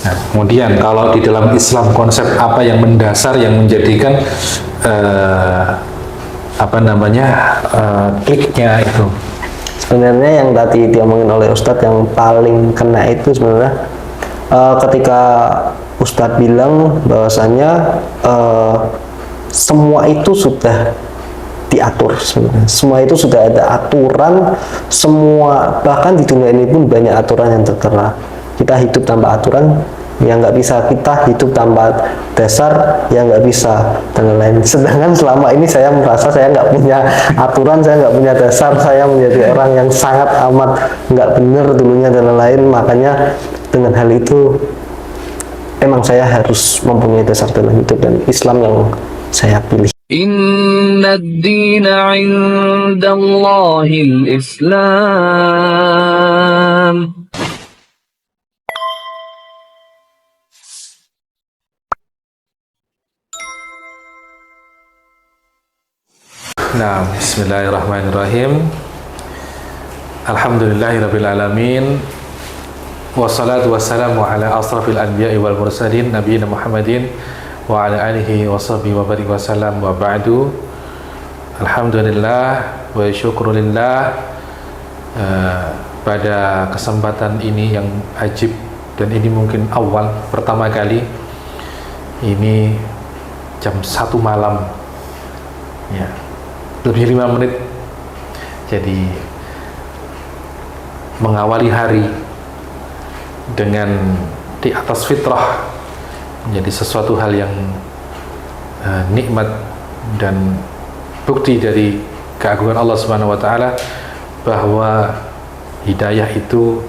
Nah, kemudian kalau di dalam Islam konsep apa yang mendasar yang menjadikan kliknya itu? Sebenarnya yang tadi diomongin oleh Ustadz yang paling kena itu sebenarnya ketika Ustadz bilang bahwasanya semua itu sudah diatur sebenarnya. Semua itu sudah ada aturan, semua, bahkan di dunia ini pun banyak aturan yang tertera. Kita hidup tanpa aturan, ya nggak bisa. Kita hidup tanpa dasar, ya nggak bisa, dan lain-lain. Sedangkan selama ini saya merasa saya nggak punya aturan, saya nggak punya dasar, saya menjadi orang yang sangat amat nggak benar dulunya dan lain-lain. Makanya dengan hal itu emang saya harus mempunyai dasar dalam hidup, dan Islam yang saya pilih. Inna ad-dina 'inda Allahil Islam. Nah, bismillahirrahmanirrahim. Alhamdulillahirabbil alamin. Wassalatu wassalamu ala asrafil anbiya'i wal mursalin nabiyina Muhammadin wa ala alihi wa sahbihi wa barik wa salam wa ba'du. Alhamdulillah wa syukrulillah. Pada kesempatan ini yang ajib, dan ini mungkin awal pertama kali, ini jam 1 malam ya, lebih 5 menit, jadi mengawali hari dengan di atas fitrah menjadi sesuatu hal yang nikmat dan bukti dari keagungan Allah Subhanahu wa taala bahwa hidayah itu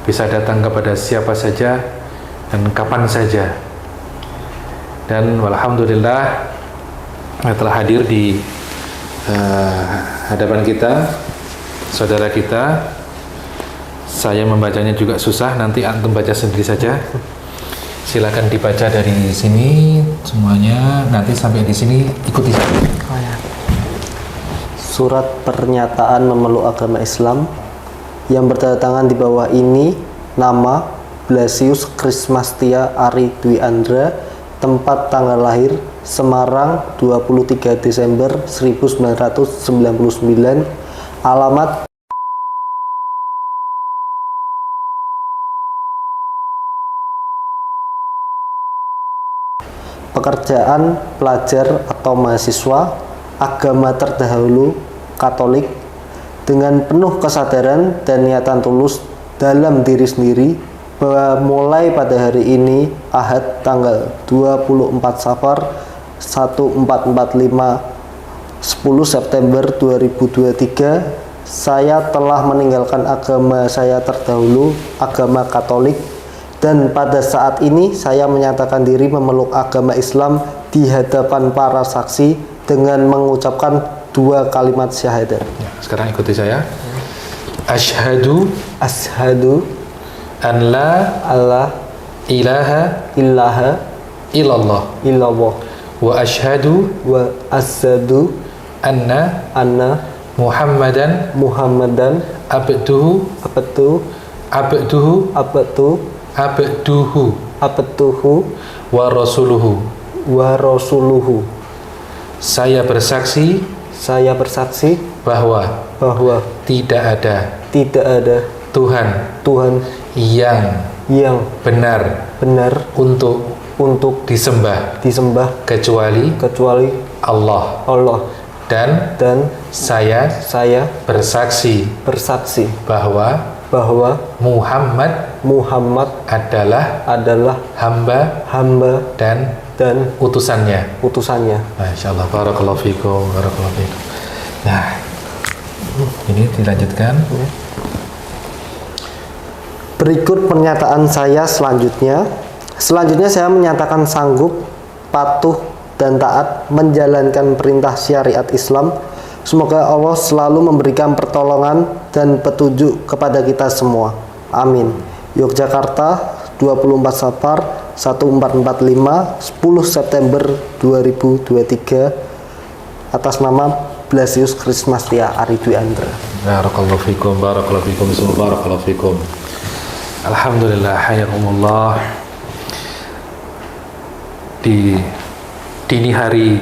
bisa datang kepada siapa saja dan kapan saja. Dan alhamdulillah telah hadir di hadapan kita saudara kita. Saya membacanya juga susah, nanti antum baca sendiri saja. Silakan dibaca dari sini semuanya, nanti sampai di sini ikuti. Surat pernyataan memeluk agama Islam yang bertanda tangan di bawah ini. Nama Blasius Krismastia Ari Dwi Andra. Tempat tanggal lahir Semarang 23 Desember 1999. Alamat pekerjaan pelajar atau mahasiswa, agama terdahulu Katolik, dengan penuh kesadaran dan niatan tulus dalam diri sendiri bahwa mulai pada hari ini Ahad tanggal 24 Safar 1445 10 September 2023 saya telah meninggalkan agama saya terdahulu, agama Katolik, dan pada saat ini saya menyatakan diri memeluk agama Islam di hadapan para saksi dengan mengucapkan 2 kalimat syahadat. Ya, sekarang ikuti saya. Asyhadu an la ilaha illallah wa asyhadu anna Muhammadan abduhu wa rasuluhu. Saya bersaksi bahwa tidak ada Tuhan yang benar untuk disembah kecuali Allah. Dan saya bersaksi bahwa Muhammad adalah hamba dan utusannya. Masya Allah, barakallahu fikum. Nah, ini dilanjutkan. Berikut pernyataan saya selanjutnya. Selanjutnya saya menyatakan sanggup, patuh, dan taat menjalankan perintah syariat Islam. Semoga Allah selalu memberikan pertolongan dan petunjuk kepada kita semua. Amin. Yogyakarta, 24 Safar 1445 10 September 2023. Atas nama Blasius Krismastia Ari Dwi Andra. Barakallahu fikum. Alhamdulillah, hayakumullah. di dini hari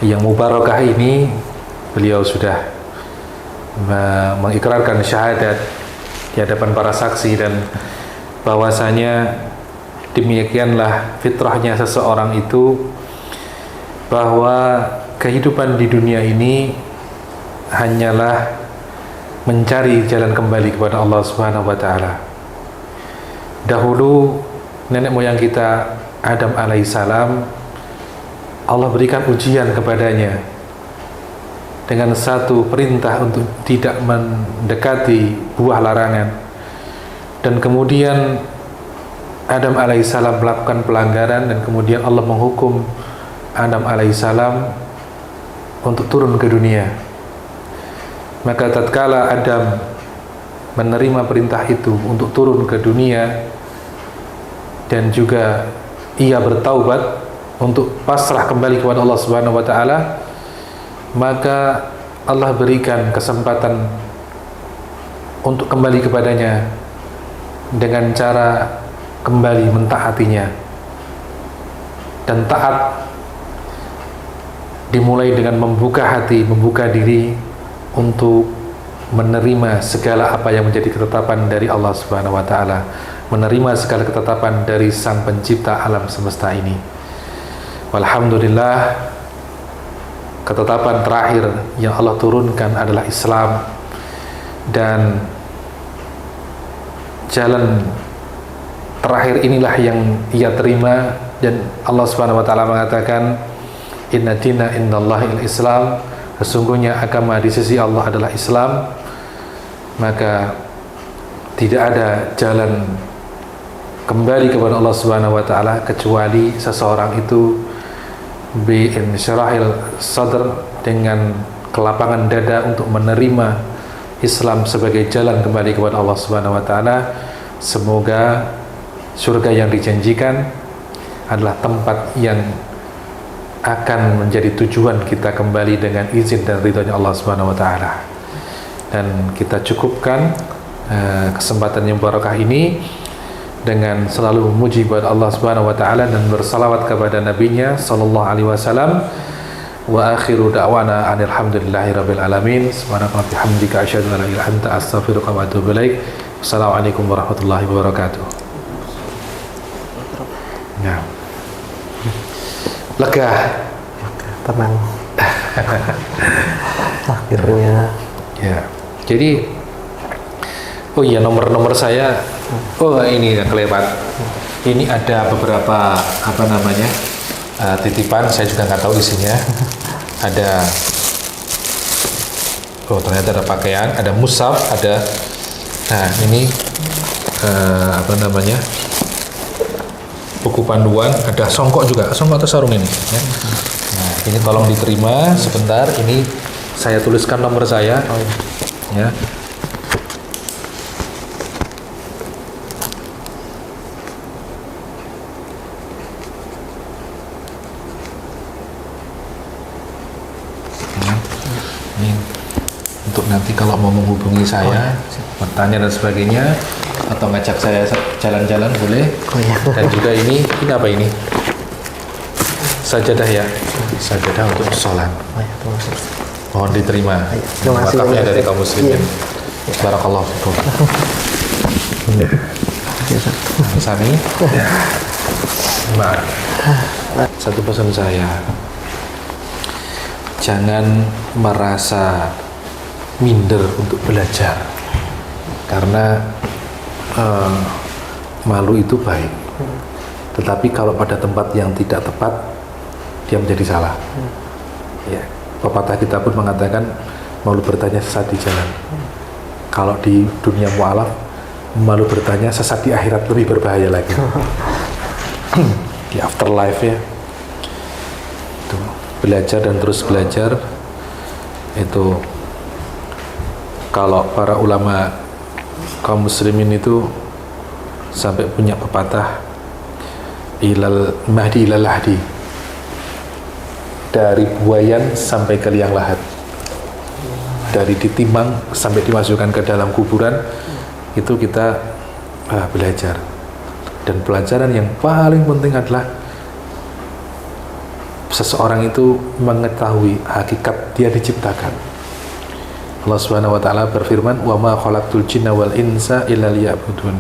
yang mubarakah ini beliau sudah mengikrarkan syahadat di hadapan para saksi, dan bahwasanya demikianlah fitrahnya seseorang itu, bahwa kehidupan di dunia ini hanyalah mencari jalan kembali kepada Allah Subhanahu wa taala. Dahulu nenek moyang kita Adam alaihissalam, Allah berikan ujian kepadanya dengan satu perintah untuk tidak mendekati buah larangan, dan kemudian Adam alaihissalam melakukan pelanggaran, dan kemudian Allah menghukum Adam alaihissalam untuk turun ke dunia. Maka tatkala Adam menerima perintah itu untuk turun ke dunia, dan juga ia bertaubat untuk pasrah kembali kepada Allah Subhanahu wa taala, maka Allah berikan kesempatan untuk kembali kepadanya dengan cara kembali mentaatinya. Dan taat dimulai dengan membuka hati, membuka diri untuk menerima segala apa yang menjadi ketetapan dari Allah Subhanahu wa taala, menerima segala ketetapan dari Sang Pencipta alam semesta ini. Walhamdulillah, ketetapan terakhir yang Allah turunkan adalah Islam, dan jalan terakhir inilah yang ia terima, dan Allah Subhanahu wa taala mengatakan, inna dina indallahil Islam, sesungguhnya agama di sisi Allah adalah Islam. Maka tidak ada jalan kembali kepada Allah Subhanahu wa taala kecuali seseorang itu bi insyirahil sadr, dengan kelapangan dada untuk menerima Islam sebagai jalan kembali kepada Allah Subhanahu wa taala. Semoga surga yang dijanjikan adalah tempat yang akan menjadi tujuan kita kembali dengan izin dan ridhonya Allah Subhanahu wa taala. Dan kita cukupkan kesempatan yang barakah ini dengan selalu memuji kepada Allah Subhanahu wa taala dan bersalawat kepada nabinya sallallahu alaihi wasallam. Wa akhiru da'wana alhamdulillahi rabbil alamin. Subhanaka wa bihamdika asyhadu an la ilaha illa anta astaghfiruka wa atubu ilaik. Wassalamualaikum warahmatullahi wabarakatuh. Ya. Lega, tenang. Akhirnya. Ya. Jadi, oh iya, nomor saya. Oh, ini kelewat. Ini ada beberapa apa namanya titipan. Saya juga nggak tahu isinya. Ada. Oh, ternyata ada pakaian, ada mushaf, ada. Nah, ini apa namanya? Buku panduan, ada songkok juga, songkok atau sarung ini. Ya. Nah, ini tolong diterima sebentar. Ini saya tuliskan nomor saya. Ya. Ini untuk nanti kalau mau menghubungi saya, bertanya dan sebagainya, atau ngajak saya jalan-jalan boleh. Dan juga ini apa ini? Sajadah ya, sajadah untuk sholat. Mohon diterima. Wakafnya dari kaum muslimin. Barakallahu fikum. Sami. Maaf. Satu pesan saya. Jangan merasa minder untuk belajar, karena malu itu baik, tetapi kalau pada tempat yang tidak tepat dia menjadi salah. Ya, pepatah kita pun mengatakan malu bertanya sesat di jalan. Kalau di dunia mu'alaf, malu bertanya sesat di akhirat lebih berbahaya lagi. Di afterlife ya. Tuh, belajar dan terus belajar. Itu kalau para ulama kaum muslimin itu sampai punya pepatah ilal mahdi ilal lahdi, dari buayan sampai ke liang lahat, dari ditimbang sampai dimasukkan ke dalam kuburan. Itu kita belajar, dan pelajaran yang paling penting adalah seseorang itu mengetahui hakikat dia diciptakan. Allah Subhanahu wa taala berfirman, "Wa ma khalaqtul jinna wal insa illa liya'budun."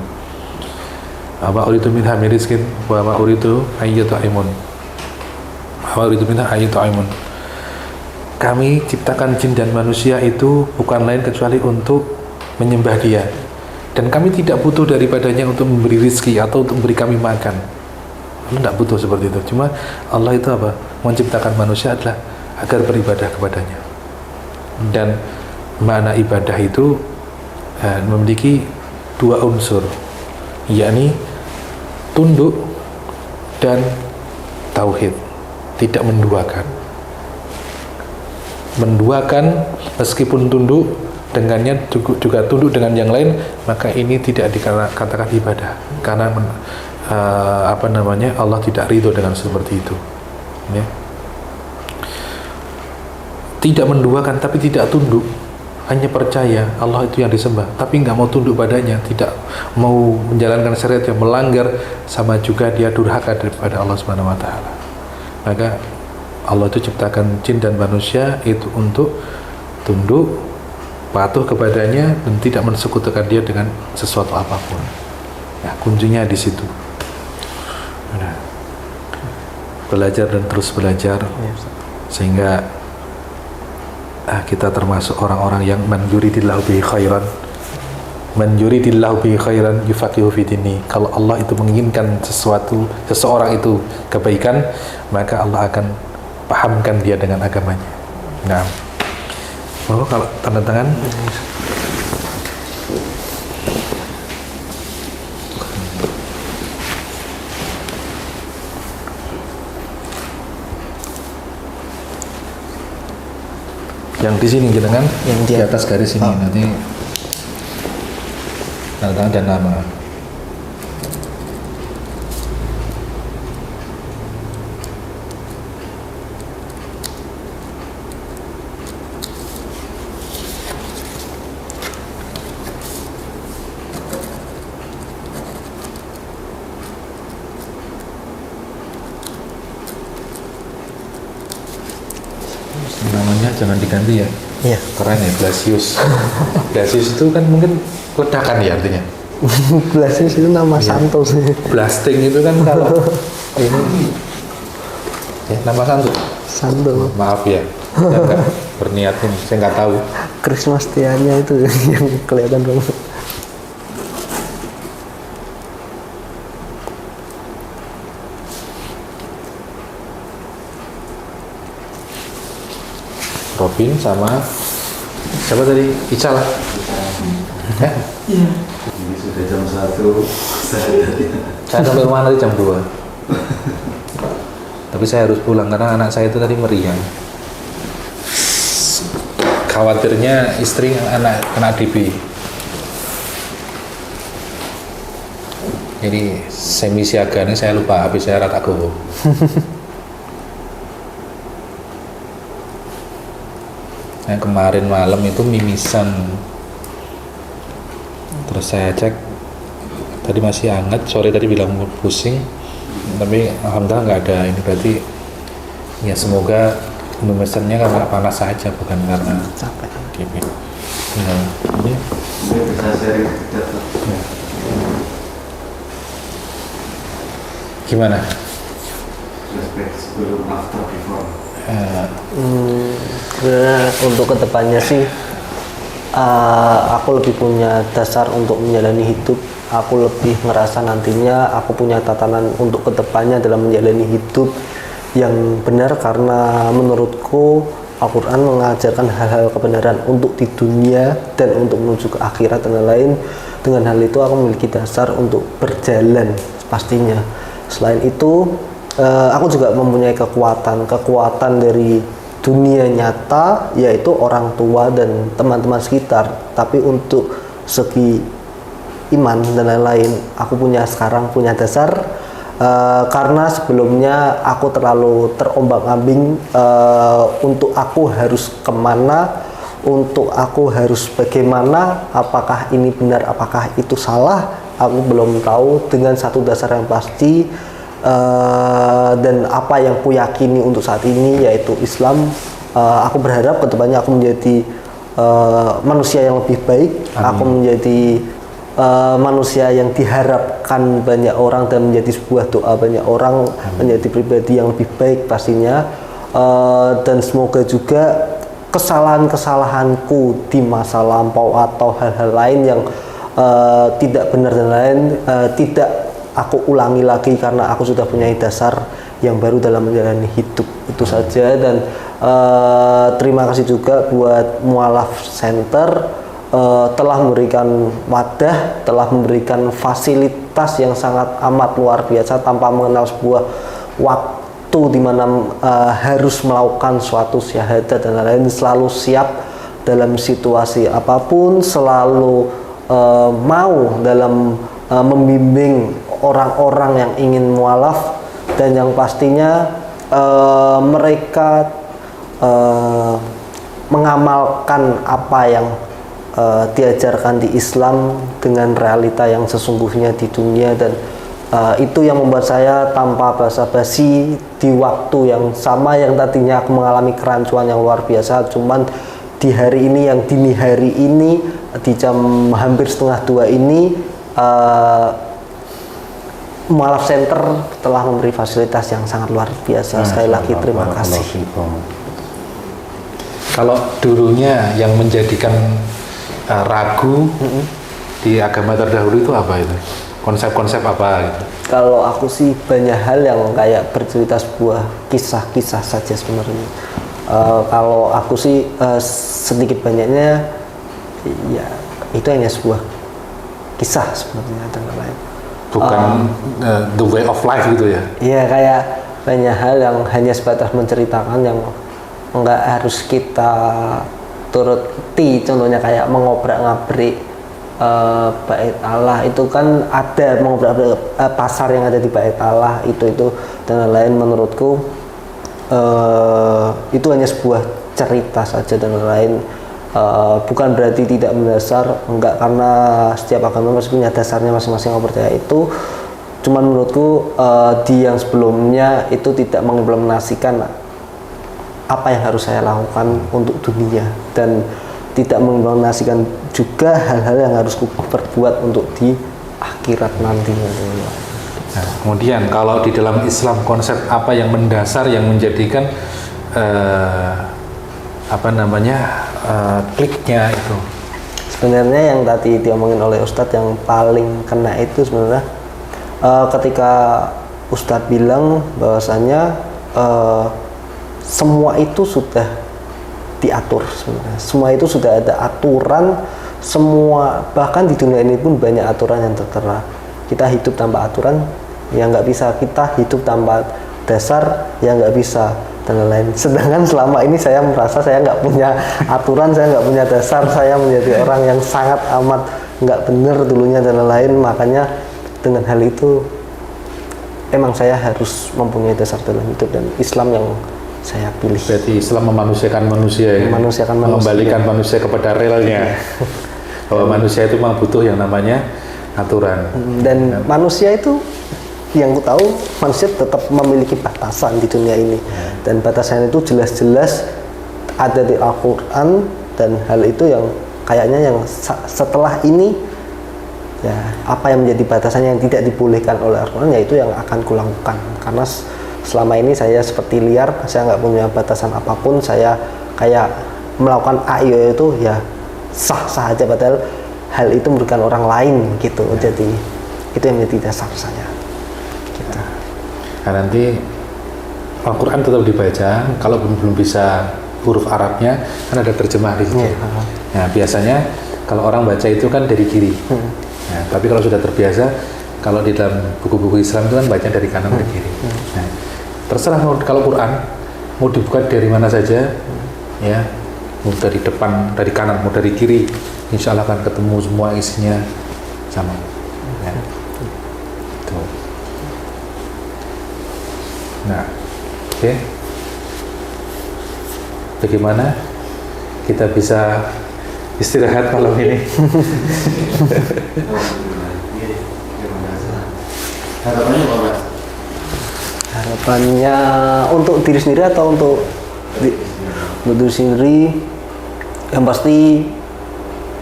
Wa uridu minha min rizqin wa ma uridu ayyut'imun. Wa uridu minha ayyut'imun. Kami ciptakan jin dan manusia itu bukan lain kecuali untuk menyembah Dia, dan kami tidak butuh daripadanya untuk memberi rizki atau untuk memberi kami makan. Allah tidak butuh seperti itu. Cuma Allah itu apa? Menciptakan manusia adalah agar beribadah kepadanya. Dan makna ibadah itu memiliki dua unsur, yakni tunduk dan tauhid, tidak menduakan. Menduakan meskipun tunduk dengannya juga tunduk dengan yang lain, maka ini tidak dikatakan ibadah, karena Allah tidak ridho dengan seperti itu, ya. Tidak menduakan tapi tidak tunduk, hanya percaya Allah itu yang disembah tapi nggak mau tunduk padanya, tidak mau menjalankan syariat yang melanggar, sama juga dia durhaka daripada Allah Subhanahu wa taala. Maka Allah itu ciptakan jin dan manusia itu untuk tunduk, patuh kepadanya, dan tidak mensekutukan dia dengan sesuatu apapun. Nah, kuncinya di situ. Nah, belajar dan terus belajar, sehingga kita termasuk orang-orang yang man yuridillahu bihi khairan yufaqihu fi dini. Kalau Allah itu menginginkan seseorang itu kebaikan, maka Allah akan pahamkan dia dengan agamanya. Nah, kalau tanda tangan yang di sini jenengan, yang di atas garis ini, nanti tanda tangan dan nama. Namanya jangan diganti ya. Iya. Keren ya, Blasius. Blasius itu kan mungkin ledakan ya artinya. Blasius itu nama santo sih. Blasting itu kan kalau ini ya, nama santo. Santo. Maaf ya, saya nggak berniat ini, saya nggak tahu. Christmas tianya itu yang kelihatan banget. Robin sama siapa tadi? Ical. Iya. Ini sudah jam 1. Saya sampai rumah nanti jam 2. Tapi saya harus pulang karena anak saya itu tadi meriang. Khawatirnya istri anak kena DB. Jadi semi siaga ini saya lupa, habis saya rata gowo. Nah, kemarin malam itu mimisan, terus saya cek tadi masih hangat, sore tadi bilang pusing, tapi alhamdulillah nggak ada. Ini berarti ya semoga mimisannya karena panas saja, bukan karena Capek. DP. Nah, ini Saya bisa sharing data. gimana? Flashback sebelum, after, before. Sebenarnya untuk kedepannya sih aku lebih punya dasar untuk menjalani hidup. Aku lebih ngerasa nantinya aku punya tatanan untuk kedepannya dalam menjalani hidup yang benar, karena menurutku Al-Quran mengajarkan hal-hal kebenaran untuk di dunia dan untuk menuju ke akhirat dan lain-lain. Dengan hal itu aku memiliki dasar untuk berjalan pastinya. Selain itu aku juga mempunyai kekuatan dari dunia nyata, yaitu orang tua dan teman-teman sekitar. Tapi untuk segi iman dan lain-lain, aku sekarang punya dasar, karena sebelumnya aku terlalu terombang-ambing untuk aku harus kemana, untuk aku harus bagaimana, apakah ini benar, apakah itu salah, aku belum tahu. Dengan satu dasar yang pasti, dan apa yang ku yakini untuk saat ini yaitu Islam. Aku berharap kedepannya aku menjadi manusia yang lebih baik. Amin. Aku menjadi manusia yang diharapkan banyak orang dan menjadi sebuah doa banyak orang. Menjadi pribadi yang lebih baik pastinya. Dan semoga juga kesalahan-kesalahanku di masa lampau atau hal-hal lain yang tidak benar dan lain tidak aku ulangi lagi, karena aku sudah punya dasar yang baru dalam menjalani hidup. Itu saja. Dan terima kasih juga buat Mualaf Center telah memberikan wadah, telah memberikan fasilitas yang sangat amat luar biasa tanpa mengenal sebuah waktu di mana harus melakukan suatu syahadat dan lain-lain. Selalu siap dalam situasi apapun, selalu mau dalam membimbing orang-orang yang ingin mualaf, dan yang pastinya mereka mengamalkan apa yang diajarkan di Islam dengan realita yang sesungguhnya di dunia. Dan itu yang membuat saya tanpa basa-basi di waktu yang sama yang tadinya aku mengalami kerancuan yang luar biasa, cuman di hari ini, yang dini hari ini, di jam hampir 1:30 ini, Mualaf Center telah memberi fasilitas yang sangat luar biasa. Sekali lagi terima kasih. Kalau dulunya yang menjadikan ragu di agama terdahulu itu apa itu? Konsep-konsep apa gitu? Kalau aku sih banyak hal yang kayak bercerita sebuah kisah-kisah saja sebenarnya. Kalau aku sih sedikit banyaknya ya itu hanya sebuah kisah sebenarnya dan lain-lain. Bukan the way of life gitu ya? Iya, kayak banyak hal yang hanya sebatas menceritakan yang enggak harus kita turuti. Contohnya kayak mengobrak-ngabrik bait Allah, itu kan ada mengobrak-ngabrik pasar yang ada di bait Allah itu dan lain-lain. Menurutku itu hanya sebuah cerita saja dan lain-lain. Bukan berarti tidak mendasar, enggak, karena setiap agama masih punya dasarnya masing-masing yang percaya itu. Cuman menurutku di yang sebelumnya itu tidak mengimplementasikan apa yang harus saya lakukan untuk dunia, dan tidak mengimplementasikan juga hal-hal yang harus ku perbuat untuk di akhirat nanti. Nah, kemudian kalau di dalam Islam konsep apa yang mendasar yang menjadikan kliknya itu? Sebenarnya yang tadi diomongin oleh Ustadz yang paling kena itu sebenarnya ketika Ustadz bilang bahwasanya semua itu sudah diatur sebenarnya. Semua itu sudah ada aturan, semua, bahkan di dunia ini pun banyak aturan yang tertera. Kita hidup tanpa aturan ya nggak bisa, kita hidup tanpa dasar ya nggak bisa, dan lain-lain. Sedangkan selama ini saya merasa saya nggak punya aturan, saya nggak punya dasar, saya menjadi orang yang sangat amat nggak benar dulunya dan lain-lain. Makanya dengan hal itu emang saya harus mempunyai dasar dalam hidup, dan Islam yang saya pilih. Berarti Islam memanusiakan manusia ya? Memanusiakan manusia. Mengembalikan manusia kepada realnya. Bahwa manusia itu memang butuh yang namanya aturan. Dan manusia itu yang ku tahu, manusia tetap memiliki batasan di dunia ini. Dan batasan itu jelas-jelas ada di Al-Quran, dan hal itu yang kayaknya yang setelah ini ya apa yang menjadi batasan yang tidak dibolehkan oleh Al-Quran, yaitu yang akan kulakukan. Karena selama ini saya seperti liar, saya nggak punya batasan apapun, saya kayak melakukan AIO itu ya sah-sah aja, padahal hal itu merugikan orang lain gitu. Jadi itu yang menjadi dasar saya gitu. Nah, nanti Al-Quran tetap dibaca, kalau belum bisa huruf Arabnya kan ada terjemah di situ. Nah, biasanya kalau orang baca itu kan dari kiri. Nah, tapi kalau sudah terbiasa, kalau di dalam buku-buku Islam itu kan baca dari kanan ke kiri. Nah, terserah kalau Quran mau dibuka dari mana saja, ya, mau dari depan, dari kanan, mau dari kiri, insya Allah akan ketemu semua isinya sama. Ya. Tuh. Nah, oke. Bagaimana kita bisa istirahat malam ini? Harapannya apa, Mas? Harapannya untuk diri sendiri atau untuk diri sendiri, yang pasti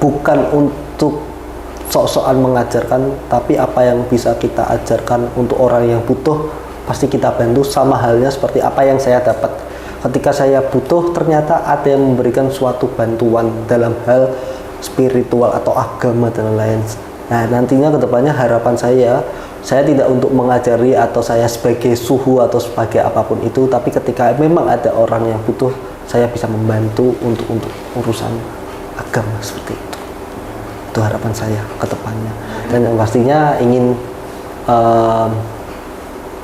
bukan untuk sok-sokan mengajarkan, tapi apa yang bisa kita ajarkan untuk orang yang butuh pasti kita bantu. Sama halnya seperti apa yang saya dapat ketika saya butuh, ternyata ada yang memberikan suatu bantuan dalam hal spiritual atau agama dan lain-lain. Nah, nantinya kedepannya harapan saya tidak untuk mengajari atau saya sebagai suhu atau sebagai apapun itu, tapi ketika memang ada orang yang butuh, saya bisa membantu untuk urusan agama seperti itu. Itu harapan saya ke depannya. Dan yang pastinya ingin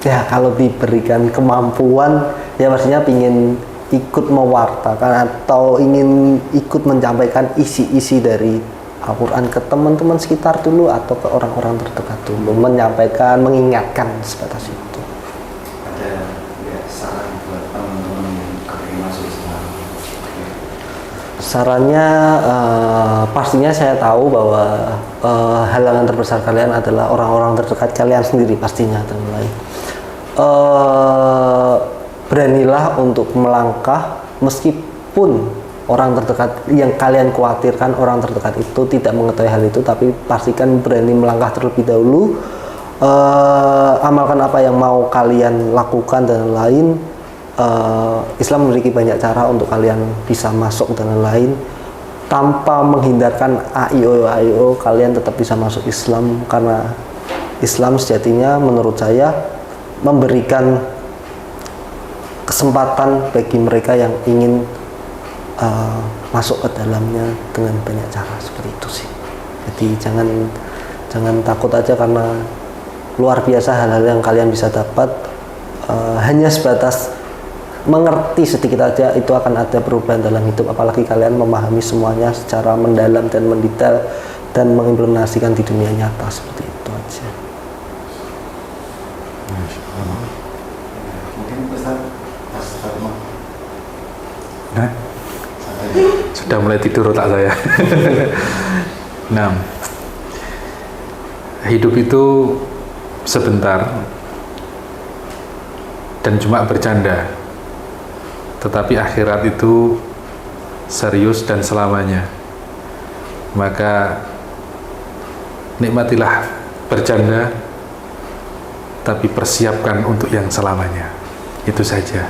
ya kalau diberikan kemampuan, ya pastinya ingin ikut mewartakan atau ingin ikut menyampaikan isi-isi dari Al-Quran ke teman-teman sekitar dulu atau ke orang-orang terdekat dulu, menyampaikan, mengingatkan sebatas itu. Ada ya, saran buat teman-teman yang kepingin masuk Islam? Sarannya pastinya saya tahu bahwa halangan terbesar kalian adalah orang-orang terdekat kalian sendiri pastinya, dan lain. Beranilah untuk melangkah meskipun orang terdekat yang kalian khawatirkan, orang terdekat itu tidak mengetahui hal itu, tapi pastikan berani melangkah terlebih dahulu. Amalkan apa yang mau kalian lakukan dan lain. Islam memiliki banyak cara untuk kalian bisa masuk dan lain. Tanpa menghindarkan AIO, kalian tetap bisa masuk Islam, karena Islam sejatinya menurut saya memberikan kesempatan bagi mereka yang ingin masuk ke dalamnya dengan banyak cara seperti itu sih. Jadi jangan takut aja, karena luar biasa hal-hal yang kalian bisa dapat. Hanya sebatas mengerti sedikit aja itu akan ada perubahan dalam hidup, apalagi kalian memahami semuanya secara mendalam dan mendetail dan mengimplementasikan di dunia nyata. Seperti itu aja. Mungkin Ustaz Fatma. Nah, sudah mulai tidur otak saya. Nah, hidup itu sebentar dan cuma bercanda, tetapi akhirat itu serius dan selamanya. Maka nikmatilah bercanda, tapi persiapkan untuk yang selamanya. Itu saja.